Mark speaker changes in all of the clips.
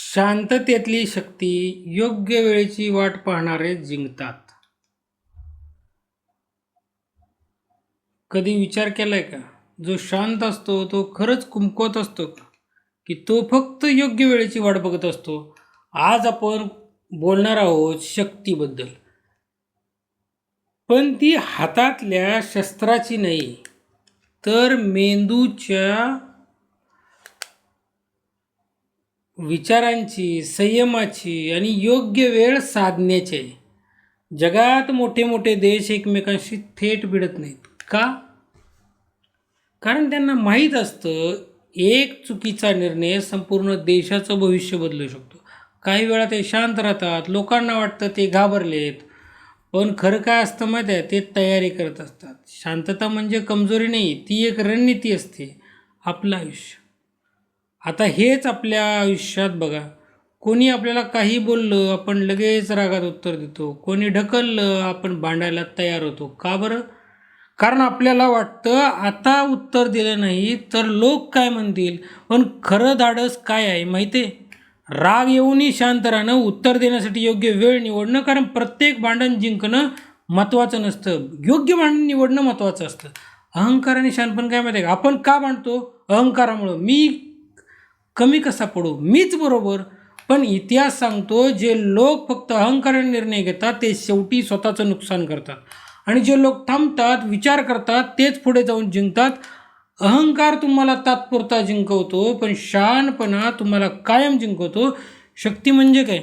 Speaker 1: शांततेतली शक्ती. योग्य वेळेची वाट पाहणारे जिंकतात. कधी विचार केलाय का? जो शांत असतो तो खरंच कुमकुवत असतो का? की तो फक्त योग्य वेळेची वाट बघत असतो? आज आपण बोलणार आहोत शक्तीबद्दल, पण ती हातातल्या शस्त्राची नाही, तर मेंदूच्या विचारांची, संयमाची आणि योग्य वेळ साधण्याची आहे. जगात मोठे मोठे देश एकमेकांशी थेट भिडत नाहीत का? कारण त्यांना माहीत असतं एक चुकीचा निर्णय संपूर्ण देशाचं भविष्य बदलू शकतो. काही वेळा ते शांत राहतात, लोकांना वाटतं ते घाबरलेत, पण खरं काय असतं माहीत आहे, ते तयारी करत असतात. शांतता म्हणजे कमजोरी नाही, ती एक रणनीती असते. आपलं आयुष्य. आता हेच आपल्या आयुष्यात बघा, कोणी आपल्याला काही बोललं आपण लगेच रागात उत्तर देतो, कोणी ढकललं आपण भांडायला तयार होतो. का बरं? कारण आपल्याला वाटतं आता उत्तर दिलं नाही तर लोक काय म्हणतील. पण खरं धाडस काय आहे माहिती आहे? राग येऊनही शांत राहणं, उत्तर देण्यासाठी योग्य वेळ निवडणं. कारण प्रत्येक भांडण जिंकणं महत्त्वाचं नसतं, योग्य भांडण निवडणं महत्त्वाचं असतं. अहंकार आणि शहाणपण काय माहिती आहे का? आपण का भांडतो? अहंकारामुळं. मी कमी कसा पडू, मीच बरोबर. पण इतिहास सांगतो, जे लोक फक्त अहंकाराने निर्णय घेतात ते शेवटी स्वतःचं नुकसान करतात, आणि जे लोक थांबतात, विचार करतात, तेच पुढे जाऊन जिंकतात. अहंकार तुम्हाला तात्पुरता जिंकवतो, पण शहाणपणा तुम्हाला कायम जिंकवतो. शक्ती म्हणजे काय?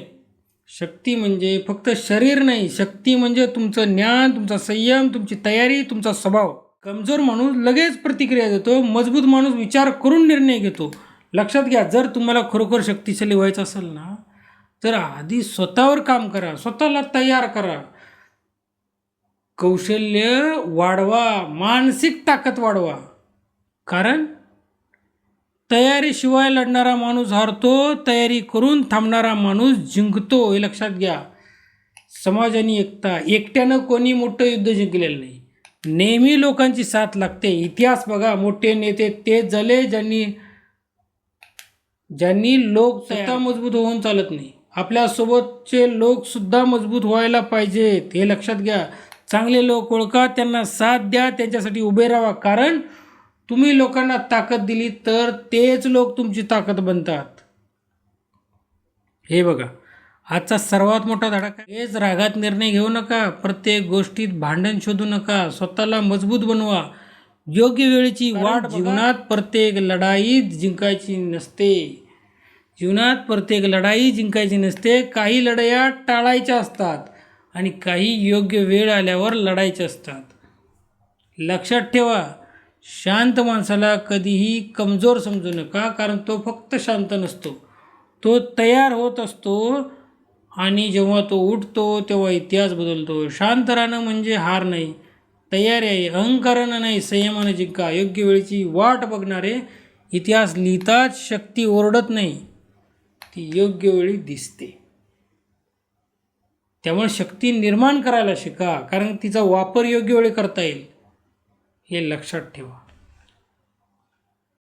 Speaker 1: शक्ती म्हणजे फक्त शरीर नाही, शक्ती म्हणजे तुमचं ज्ञान, तुमचा संयम, तुमची तयारी, तुमचा स्वभाव. कमजोर माणूस लगेच प्रतिक्रिया देतो, मजबूत माणूस विचार करून निर्णय घेतो. लक्षात घ्या, जर तुम्हाला खरोखर शक्तिशाली व्हायचं असेल ना, तर आधी स्वतःवर काम करा, स्वतःला तयार करा, कौशल्य वाढवा, मानसिक ताकद वाढवा. कारण तयारीशिवाय लढणारा माणूस हारतो, तयारी करून थांबणारा माणूस जिंकतो. हे लक्षात घ्या. समाज आणि एकता. एकट्यानं कोणी मोठं युद्ध जिंकलेलं नाही, नेहमी लोकांची साथ लागते. इतिहास बघा, मोठे नेते तेच झाले ज्यांनी लोक स्वतः मजबूत होऊन चालत नाही, आपल्यासोबतचे लोक सुद्धा मजबूत व्हायला पाहिजेत. हे लक्षात घ्या. चांगले लोक ओळखा, त्यांना साथ द्या, त्यांच्यासाठी उभे राहा. कारण तुम्ही लोकांना ताकद दिली तर तेच लोक तुमची ताकद बनतात. हे बघा, आजचा सर्वात मोठा धडा काय? हेच, रागात निर्णय घेऊ नका, प्रत्येक गोष्टीत भांडण शोधू नका, स्वतःला मजबूत बनवा. योग्य वेळेची वाट. जीवनात प्रत्येक लढाई जिंकायची नसते. जीवनात प्रत्येक लढाई जिंकायची नसते. काही लढाया टाळायच्या असतात आणि काही योग्य वेळ आल्यावर लढायच्या असतात. लक्षात ठेवा, शांत माणसाला कधीही कमजोर समजू नका, कारण तो फक्त शांत नसतो, तो तयार होत असतो. आणि जेव्हा तो उठतो तेव्हा इतिहास बदलतो. शांत राहणं म्हणजे हार नाही, तयारी आहे. अहंकारानं नाही, संयमानं जिंका. योग्य वेळेची वाट बघणारे इतिहास लिहितात. शक्ती ओरडत नाही, ती योग्य वेळी दिसते. त्यामुळे शक्ती निर्माण करायला शिका, कारण तिचा वापर योग्य वेळी करता येईल. हे लक्षात ठेवा.